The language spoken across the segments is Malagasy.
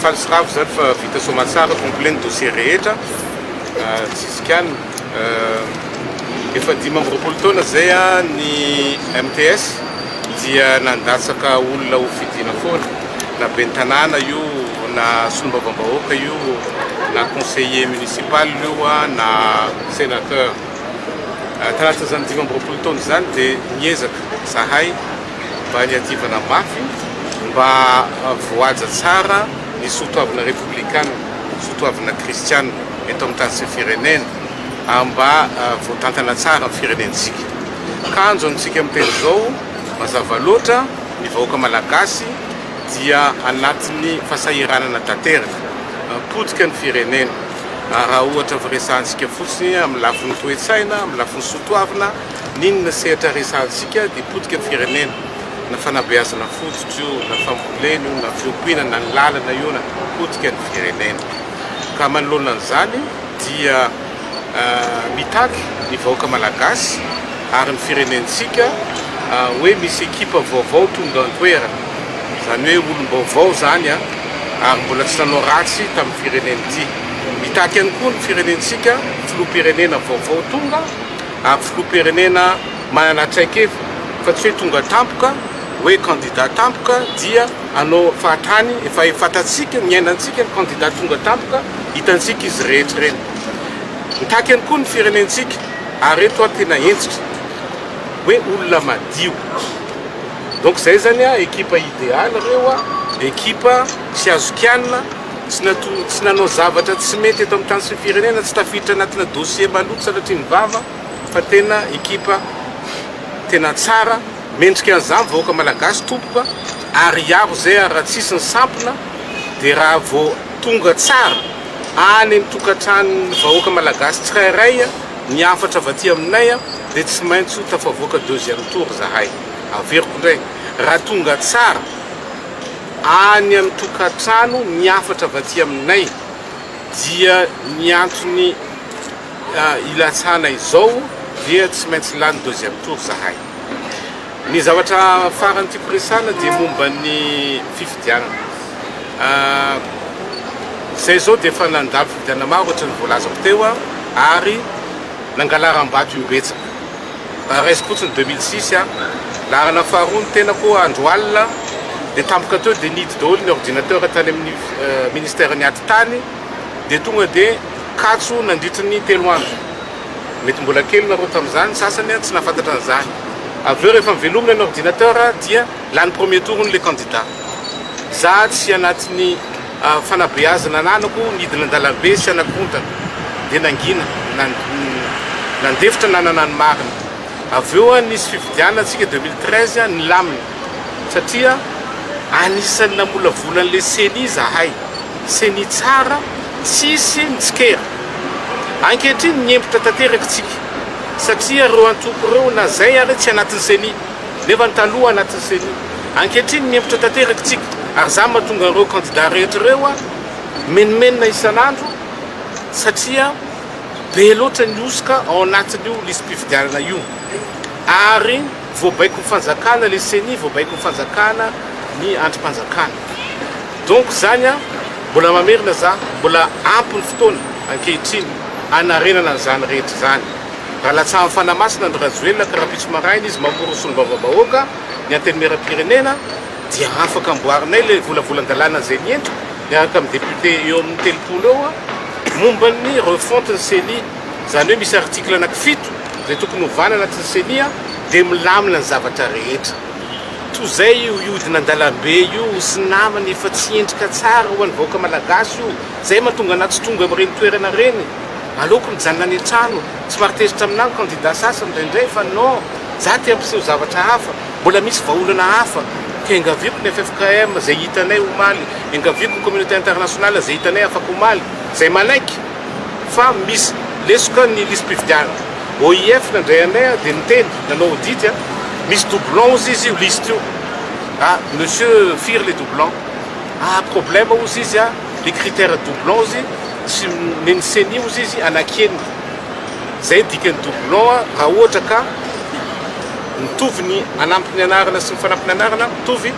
falsravo zany fa vita somatsara complet ny dossier rehetra tsisy kiany efa 5 amby roapolo taona zay ny MTS dia nandatsaka olona ho fidina foana na ben'ny tanàna io na solombavam-bahoaka io na conseiller municipal io na sénateur tanaty zany 5 amby roapolo taona zany dia niezaka zahay mba niativana mafy mba voaja tsara ny sotoavina républicaine sotoavina kristiana eto amin'ny tany sy firenena mba voatantana tsara amin'ny firenentsika kanjo antsika amin'ny teny zao mazava loatra ny vahoaka malagasy dia anatin'ny fahasahiranana tanteraka potika ny firenena raha ohatra resantsika fotsiny amin'ny lafin'ny toe-tsaina amin'ny lafin'ny sotoavina ninona sehatra resantsika dia potika ny firenena na fanabeazana fototra io na fambolena io na fiompiana na ny lalana io na potika ny firenena ka manoloana an'izany dia mitaky ny vahoaka malagasy ary ny firenentsika hoe misy ekipa vaovao tonga antoerana zany hoe olom-baovao zany ary mbola tsy nanao ratsy tamin'ny firenena ity mitaky ihany koa ny firenentsika Filoham-pirenena vaovao tonga ary Filoham-pirenena manana traikefa fa tsy hoe tonga tampoka hoe kandidà tampoka dia anao fahatany efa fatatsika ny ainantsika ny kandidà tonga tampoka hitantsika izy rehetra reny mitaky ihany koa ny firenentsika ary eto tena entitra hoe olona madio donc zay zany ekipa idéale reo ekipa tsy azo kianina tsy nanao zavatra tsy mety eto amin'ny tany sy firenena tsy tafiditra anatina dossier maloto salatria ny vava fa tena ekipa tena tsara mendrika an'izany vahoaka malagasy tompoka ary iaro zay raha tsisy ny sampona dia raha vao tonga tsara any amin'ny tokantranony vahoaka malagasy tsirairay niafatra avaty aminay dia tsy maintsy tafavoaka 2e tour zahay averiko indray raha tonga tsara any amin'ny tokantrano niafatra avaty aminay dia niantony ilatsana izao dia tsy maintsy lany 2e tour zahay ny zavatra farany tiako resana dia momba ny fifidianana zay zao dia efa nandalo fifidianana maro ohatra ny voalazako teo ary nangalaram-bato imbetsaka raisiko fotsiny 2006 larana faharoa ny tena koa andro alina dia tampoka teo dia nidy daholo ny ordinateur tany amin'ny ministère ny ady tany dia tonga dia katso nandritry ny 3 andro mety mbola kely nareo tamin'izany sasany tsy nafantatra an'izany aveo rehefa mivelomina ny ordinateur dia lany premier tour ny le candidat za tsy anatin'ny fanabeazana ananako nidina an-dalambe sy anakontana dia nangina nandefitra nanana ny marina aveo nisy fifidiana antsika 2013 ny lamina satria anisan'ny namolavolan'le seni zahay seni tsara tsisy mitsikera ankehitriny niempotra tanteraka tsika satria reo antoko reo na zay ary tsy anatin'ny seni nefa ny taloha anatin'ny seni ankehitriny niempotra tanteraka tsika ary za mahatonga reo candidat rehetra reo menimenina isan'andro satria be loatra ny osika ao anatin'io lisym-pifidianana io ary voabaiko ny fanjakana le seni voabaiko ny fanjakana ny androm-panjakana donc zany mbola mamerina za mbola ampy ny fotoana ankehitriny anarenana n'izany rehetra zany raha latsahan'ny fanamasina ny rajoelona karapitso maraina izy mamoro solombavam-bahoaka ny Filoham-pirenena dia afaka amboarinay le volavolan-dalàna zay nientro miaraka amin'ny député eo amin'ny 300 eo momba ny refonte ny seni zany hoe misy article anaky 7 zay tokony hovana anatin'ny seni dia milamina ny zavatra rehetra toy zay io iodina an-dalambe io sy namany efa tsy endrika tsara ho an'ny vahoaka malagasy io zay mahatonga anaty tonga amin'ireny toerana reny aloko mijanona any an-trano tsy maritezitra aminany candidat sasany indraindray fa non za te ampiseho zavatra hafa mbola misy vahaolana hafa ka engaviako ny FFKM zay hitanay omaly engaviako ny communauté internationale zay hitanay afaka omaly zay manaiky fa misy lesoka ny lisym-pifidianana OIF nandray anay dia niteny nanao audit misy doublon ozy izy io liste io monsieur fire les doublons problème ozy izy les critères doublon ozy tsy neny seni ozy izy anakeniny zay dikany doublon raha ohatra ka mitovy ny anampy ny anarana sy ny fanampy ny anarana mitovy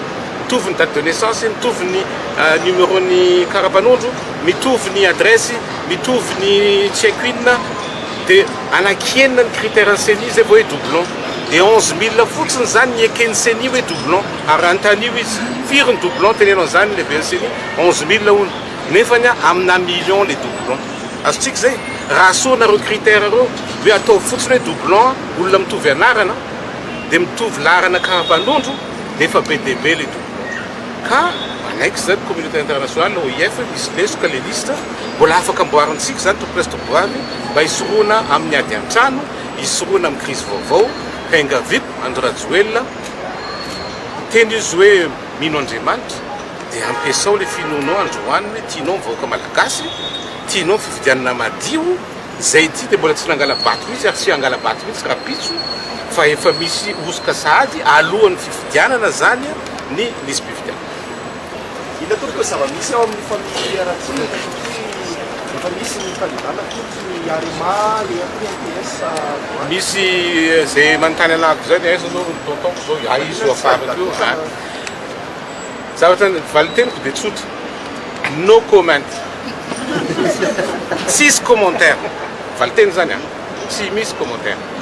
mitovy ny date de naissance, mitovy ny numéro-ny karapanondro, mitovy ny adresse, mitovy ny check-in, dia anakienina ny critère ny CENI zay vao hoe doublon. Dia 11 000 fotsiny zany ny eken'ny CENI hoe doublon, ary antanio izy firy ny doublon tenenao zany lehibe ny CENI 11 000 ono, nefany amina million le doublon. Azotsika zay raha soanareo critère reo hoe atao fotsiny hoe doublon, olona mitovy anarana dia mitovy larana karapanondro dia efa be dia be le doublon. Ka manaiky zany communauté internationale OIF misy lesoka le lista mbola afaka amboarintsika zany topresa toboavy mba hisoroana amin'ny ady an-trano, hisoroana amin'ny crise vaovao. Ka ingaviko Andro Rajoelina teny izy hoe mino Andriamanitra dia ampiasao le finoanao androaniny, tianao mivahoaka malagasy, tianao fifidianana madio, zay ty dia mbola tsy nangala bato mihitsy, ary tsy angala bato mihitsy raha pitso, fa efa misy osoka sahady alohan'ny fifidianana zany ny nisy mpifidianana. Ina tompoko zava-misy ao amin'ny familja Ratsiraka efa misy ny kandidana fotsy ny arima le MPS misy zay manontany anako zany aiza aloha ny tontonko zao aizo afarako io zavatra valiteniko dia tsotra no comment tsisy commentaire valiteny zany tsy misy commentaire.